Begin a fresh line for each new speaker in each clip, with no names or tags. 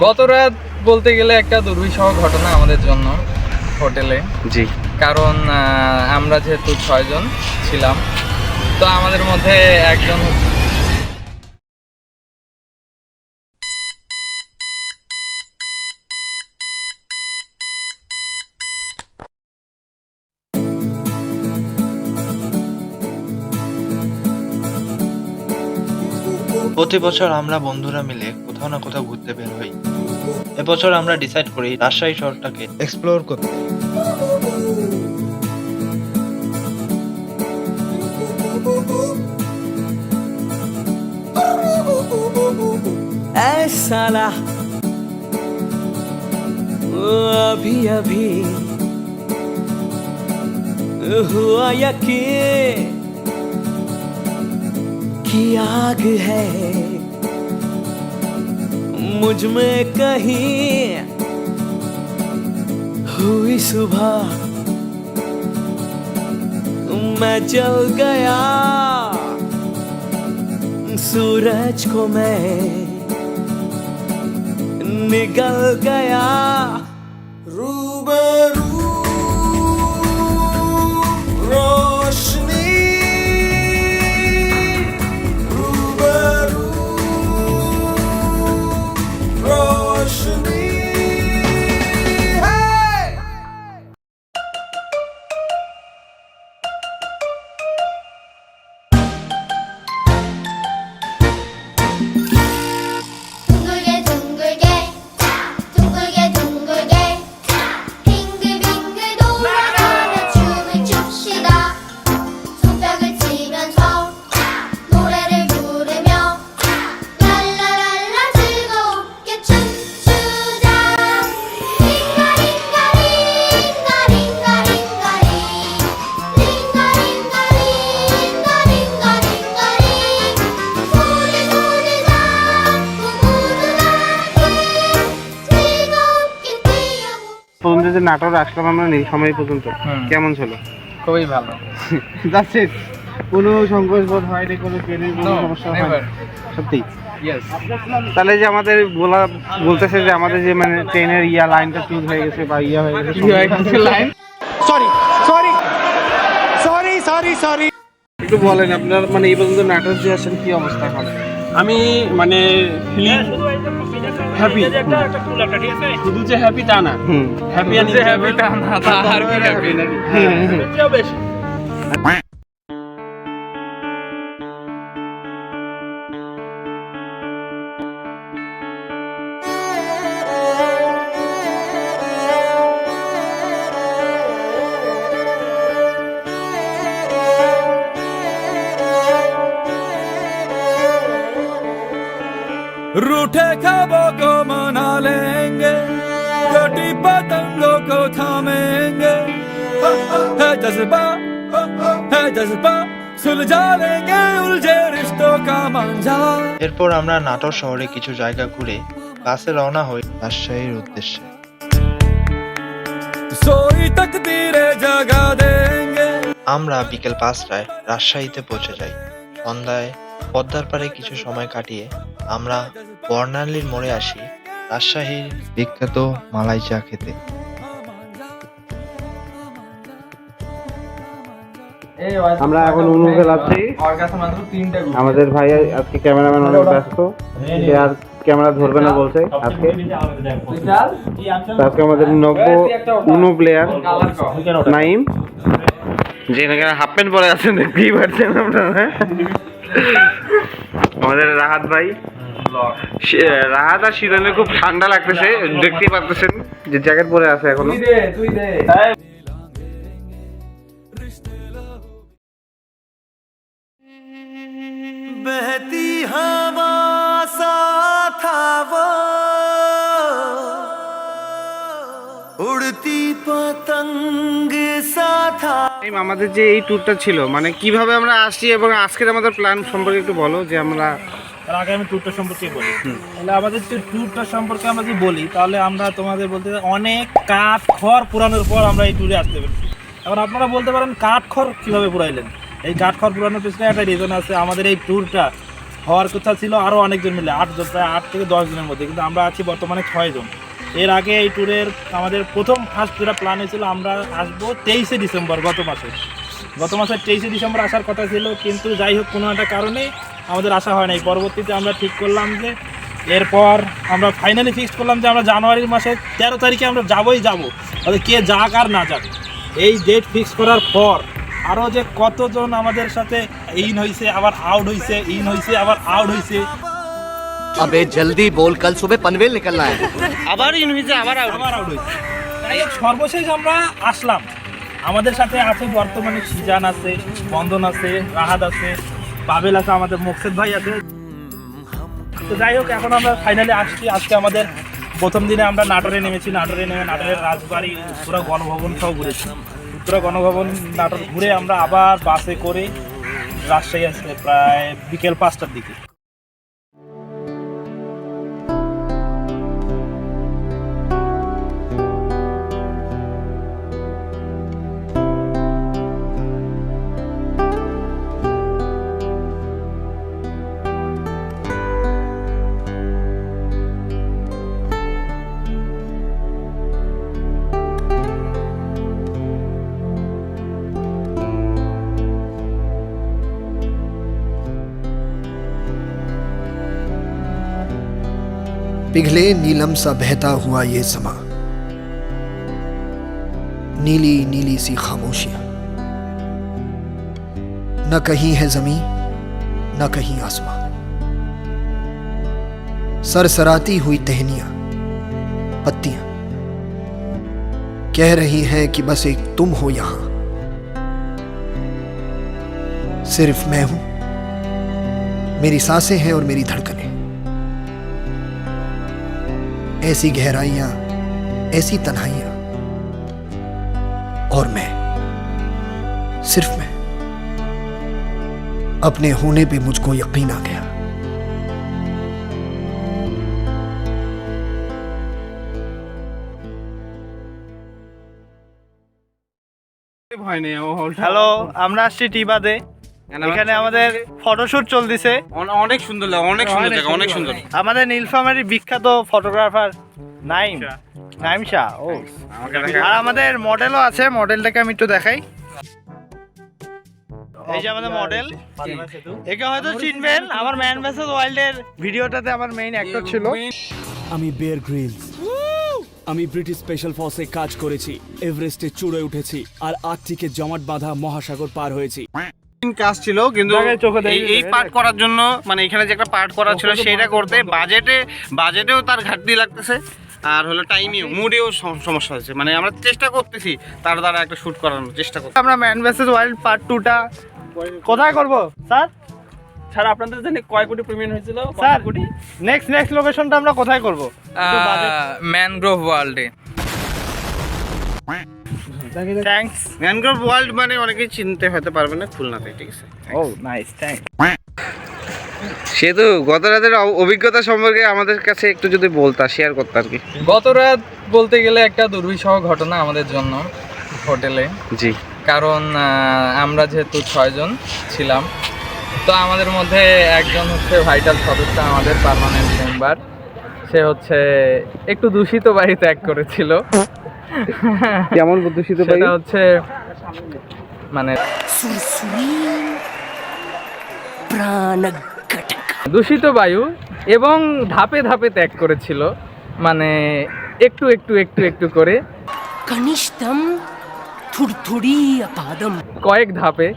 গত রাত বলতে গেলে একটা দুর্বিষহ ঘটনা আমাদের জন্য হোটেলে।
জি,
কারণ আমরা যেহেতু 6 জন ছিলাম, তো আমাদের মধ্যে একজন
প্রতি বছর আমরা বন্ধুরা মিলে কোথাও না কোথাও ঘুরতে বের হই। এবছর আমরা ডিসাইড করি রাজশাহী শহরটাকে এক্সপ্লোর করতে।
ऐ साला अभी अभी हुआ यकीन कि आग है मुझ में कहीं हुई सुबह मैं जल गया सूरज को मैं निकल गया रूबरू रोशनी रूबरू रोशनी
둥글게 둥글게 둥글게 둥글게 빙글빙글 돌아가며 춤을 춥시다. 손뼉을 치면서 노래를 부르며 랄라랄라 즐겁게 춤추자. 링가링가링 링가링가링가링 링가링가링가링가링가링 손을 손을 잡고 모두 함께 즐겁게 뛰어보
পর্যন্ত যে নাটোর আসলাম আমরা এই সময় পর্যন্ত কেমন ছিল?
খুবই ভালো।
যাচ্ছে কোনো সংকোচ বোধ হয়নি, কোনো ট্রেনের কোনো
No,
সমস্যা
never.
হয় সত্যি?
Yes.
তাহলে যে আমাদের বলতেছে যে আমাদের যে মানে ট্রেনের লাইনটা চুজ হয়ে গেছে বা হয়ে গেছে,
কি হয়ে গেছে লাইন?
একটু বলেন আপনার মানে এই পর্যন্ত নাটোর যে আসেন কি অবস্থা এখন?
আমি মানে হ্যাপি, শুধু যে হ্যাপি তা না, হ্যাপি
যে happy তা না, তা আর কি happy নাকি?
বেশি।
रूठे ख्वाबों को मना लेंगे, कटी पतंगों को थामेंगे, है जज्बा सुलझा लेंगे उलझे रिश्तों का मांझा।
এরপর আমরা নাটোর শহরে কিছু জায়গা ঘুরে বাসে রওনা হই রাজশাহীর উদ্দেশ্যে।
सोई तकदीरें जगा देंगे।
আমরা বিকেল 5টায় রাজশাহীতে পৌঁছে যাই। সন্ধ্যায় পদ্মার পাড়ে কিছু সময় কাটিয়ে আমরা বর্ণালীর মোড়ে আসি রাজশাহীর বিখ্যাত মালাই চা খেতে।
আমরা এখন উনুকে যাচ্ছি।
ওর কাছে মাত্র 3টা গুণ।
আমাদের ভাই আজকে ক্যামেরাম্যান অনেক ব্যস্ত, সে আর ক্যামেরা ধরবে না বলছে আজকে। তো আজকে আমাদের নব্য উনু প্লেয়ার নাইম, যে নাকি হাফ প্যান্ট পরে আছেন, দেখতেই পাচ্ছেন আপনারা। আমাদের রাহাত ভাই, রাহাত আর শিরনের খুব ঠান্ডা লাগতেছে, দেখতেই পাচ্ছেন যে জ্যাকেট পরে আছে এখনো।
তুই দে
बहती हवा सा था वो, उड़ती पतंग सा था।
আমাদের যে এই ট্যুরটা ছিল মানে কিভাবে আমরা আসছি এবং আজকের আমাদের প্ল্যান সম্পর্কে একটু বলো। যে আমরা
তার আগে আমি ট্যুরটা সম্পর্কে বলি। তাহলে আমাদের যে ট্যুরটা সম্পর্কে আমরা যদি বলি, তাহলে আমরা তোমাদের বলতে অনেক কাঠ খড় পুরানোর পর আমরা এই ট্যুরে আসতে পেরেছি। এখন আপনারা বলতে পারেন কাঠ খড় কীভাবে পুরাইলেন। এই কাঠ খড় পুরানোর পিছনে একটা রিজন আছে। আমাদের এই ট্যুরটা হওয়ার কথা ছিল আরও অনেকজন মিলে 8 জন, প্রায় 8 থেকে 10 জনের মধ্যে, কিন্তু আমরা আছি বর্তমানে 6 জন। এর আগে এই ট্যুরের আমাদের ফার্স্ট যেটা প্ল্যান হয়েছিল আমরা আসবো 23শে ডিসেম্বর, গত মাসের 23শে ডিসেম্বর আসার কথা ছিল, কিন্তু যাই হোক কোনো একটা কারণে আমাদের আসা হয় নাই। পরবর্তীতে আমরা ঠিক করলাম যে এরপর আমরা ফাইনালি ফিক্সড করলাম যে আমরা জানুয়ারির মাসের 13 তারিখে আমরা যাবো, তাহলে কে যাক আর না যাক। এই ডেট ফিক্স করার পর আরও যে কতজন আমাদের সাথে ইন হয়েছে আবার আউট হয়েছে, ইন হয়েছে আবার আউট হয়েছে।
अबे जल्दी बोल, कल सुबह पनवेल निकलना है।
আবার ইন হয়েছে আবার আউট হয়েছে। তাই সর্বশেষ আমরা আসলাম। আমাদের সাথে আছে বর্তমানে সিজান আছে, বন্ধন আছে, রাহাত আছে, পাবেল আছে, আমাদের মোকসেদ ভাই আছে। তো যাই হোক এখন আমরা ফাইনালি আসছি। আজকে আমাদের প্রথম দিনে আমরা নাটোরে নেমেছি। নাটোরে নেমে নাটোরের রাজবাড়ি, উত্তরা গণভবন সহ ঘুরেছি। উত্তরা গণভবন নাটোর ঘুরে আমরা আবার বাসে করে রাজশাহী আসছে প্রায় বিকেল 5টার দিকে।
पिघले नीलम सा बहता हुआ ये समा, नीली नीली सी खामोशियां, न कहीं है जमीन न कहीं आसमां, सरसराती हुई टहनियां पत्तियां कह रही हैं कि बस एक तुम हो यहां, सिर्फ मैं हूं, मेरी सांसें हैं और मेरी धड़कनें, ऐसी गहराइयां, ऐसी तन्हाइयां, और मैं, सिर्फ मैं। अपने होने पे मुझको यकीन आ गया।
হ্যালো, আমরা আসছি টিবাদে। এখানে আমাদের ফটোশুট চলতেছে।
অনেক সুন্দর লাগে, অনেক সুন্দর জায়গা, অনেক সুন্দর।
আমাদের নীলফামারীর বিখ্যাত ফটোগ্রাফার নাইম শাহ। ও, আর আমাদের মডেলও আছে। মডেলটাকে আমি একটু দেখাই। এই যে আমাদের মডেল, একে হয়তো চিনবেন। আমার ম্যান ভার্সেস ওয়াইল্ডের ভিডিওটাতে আমার মেইন অ্যাক্টর ছিল।
আমি বেয়ার গ্রিলস, আমি ব্রিটিশ স্পেশাল ফোর্সে কাজ করেছি, এভারেস্টে চূড়ে উঠেছি, আর আর্কটিকে জমাট বাঁধা মহাসাগর পার হয়েছি।
কাজ ছিল, কিন্তু এই পার্ট করার জন্য, মানে এখানে যে একটা পার্ট করা ছিল সেটা করতে বাজেটেও তার ঘাটতি লাগতেছে, আর হলো টাইমেও, মুডেও সমস্যা হচ্ছে। মানে আমরা চেষ্টা করতেছি তার দ্বারা একটা শুট করানোর চেষ্টা করছি। আমরা ম্যান ভার্সেস ওয়াইল্ড পার্ট 2টা কোথায় করব স্যার?
স্যার আপনাদের জন্য কয় কোটি পেমেন্ট হয়েছিল?
স্যার নেক্সট লোকেশনটা আমরা কোথায় করব?
ম্যানগ্রোভ ওয়ার্ল্ডে।
থ্যাঙ্কস। ম্যানগ্রোভ ওয়ার্ল্ড মানে অনেকেই চিনতে হতে পারবে না, খুলনাতে। ঠিক আছে।
ও নাইস, থ্যাঙ্কস।
সেতু, গত রাতের অভিজ্ঞতা সম্পর্কে আমাদের কাছে একটু যদি বলতা, শেয়ার করতে আর কি।
গত রাত বলতে গেলে একটা দুর্বিষহ ঘটনা আমাদের জন্য হোটেলে।
জি।
কারণ আমরা যেহেতু 6 জন ছিলাম, তো আমাদের মধ্যে একজন হচ্ছে ভাইটাল সদস্য, আমাদের পার্মানেন্ট মেম্বার। সে হচ্ছে একটু দূষিত বাড়ি ত্যাগ করেছিল।
কেমন দূষিত বাড়ি?
সেটা হচ্ছে মানে দূষিত বায়ু, এবং ধাপে ধাপে ত্যাগ করেছিল, মানে একটু একটু একটু একটু করে,
কনিষ্ঠম থুড়থুড়ি আপাদম,
কয়েক ধাপে।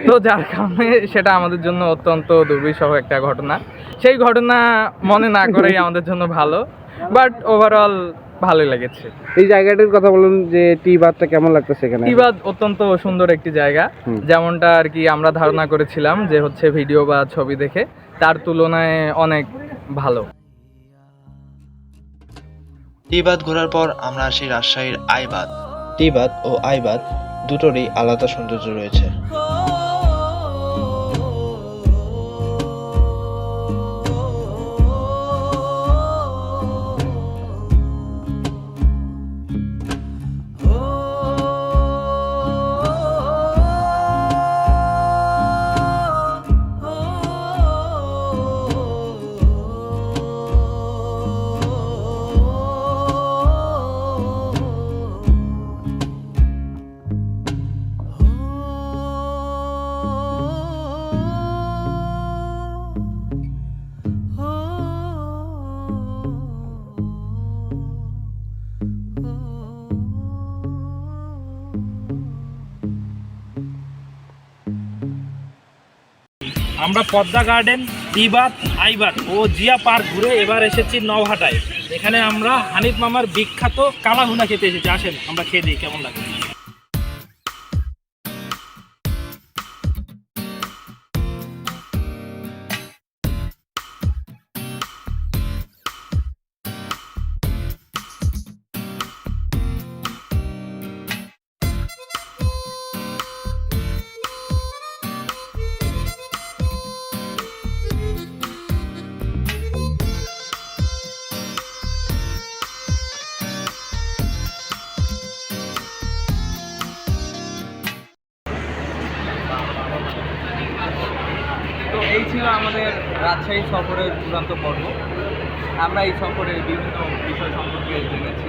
তো যার কারণে সেটা আমাদের জন্য অত্যন্ত দুর্বিষহ একটা ঘটনা। সেই ঘটনা মনে না করেই আমাদের জন্য ভালো, বাট ওভারঅল ভালোই লেগেছে।
এই জায়গাটার কথা বলুন যে টিবাদটা কেমন লাগতেছে এখানে?
টিবাদ অত্যন্ত সুন্দর একটি জায়গা, যেমনটা আর কি আমরা ধারণা করেছিলাম যে হচ্ছে ভিডিও বা ছবি দেখে, তার তুলনায় অনেক ভালো।
টিবাদ ঘোরার পর আমরা আসি রাজশাহীর আইবাদ। টিবাদ ও আইবাদ দুটোরই আলাদা সৌন্দর্য রয়েছে।
আমরা পদ্মা গার্ডেন, বিবাদ, আইবাদ ও জিয়া পার্ক ঘুরে এবার এসেছি নওহাটায়। এখানে আমরা হানিফ মামার বিখ্যাত কালাভুনা খেতে এসেছি। আসেন আমরা খেয়ে দিই কেমন লাগে।
তো এই ছিল আমাদের রাজশাহী সফরের চূড়ান্ত পর্ব। আমরা এই সফরে বিভিন্ন বিষয় সম্পর্কে জেনেছি,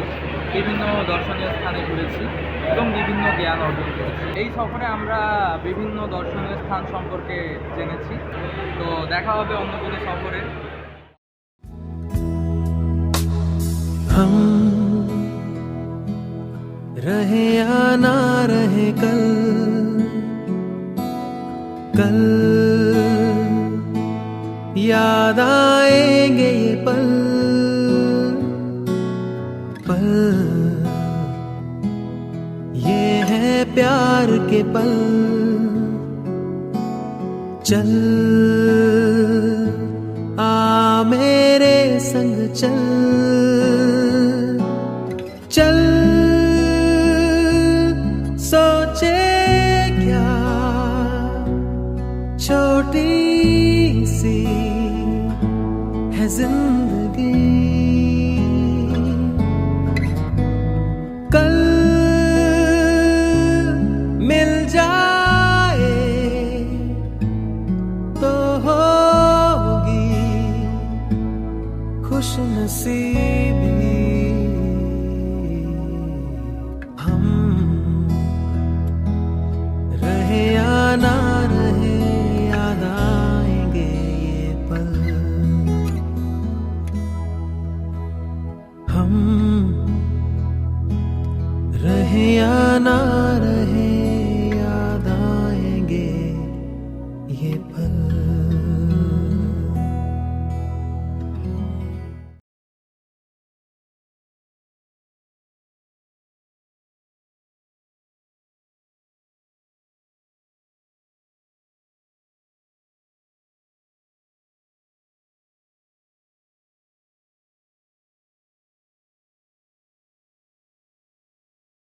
বিভিন্ন দর্শনীয় স্থানে ঘুরেছি এবং বিভিন্ন জ্ঞান অর্জন করেছি। এই সফরে আমরা বিভিন্ন দর্শনীয় স্থান সম্পর্কে জেনেছি। তো দেখা হবে অন্য কোনো সফরে।
हम रहे या ना रहे कल कल याद आएंगे ये पल पल ये है प्यार के पल चल आ मेरे संग चल चल सोचे क्या छोटी सी है जिंदगी कल मिल जाए तो होगी खुश नसीबी हम रहे या ना रहे याद आएंगे ये पल हम रहे या ना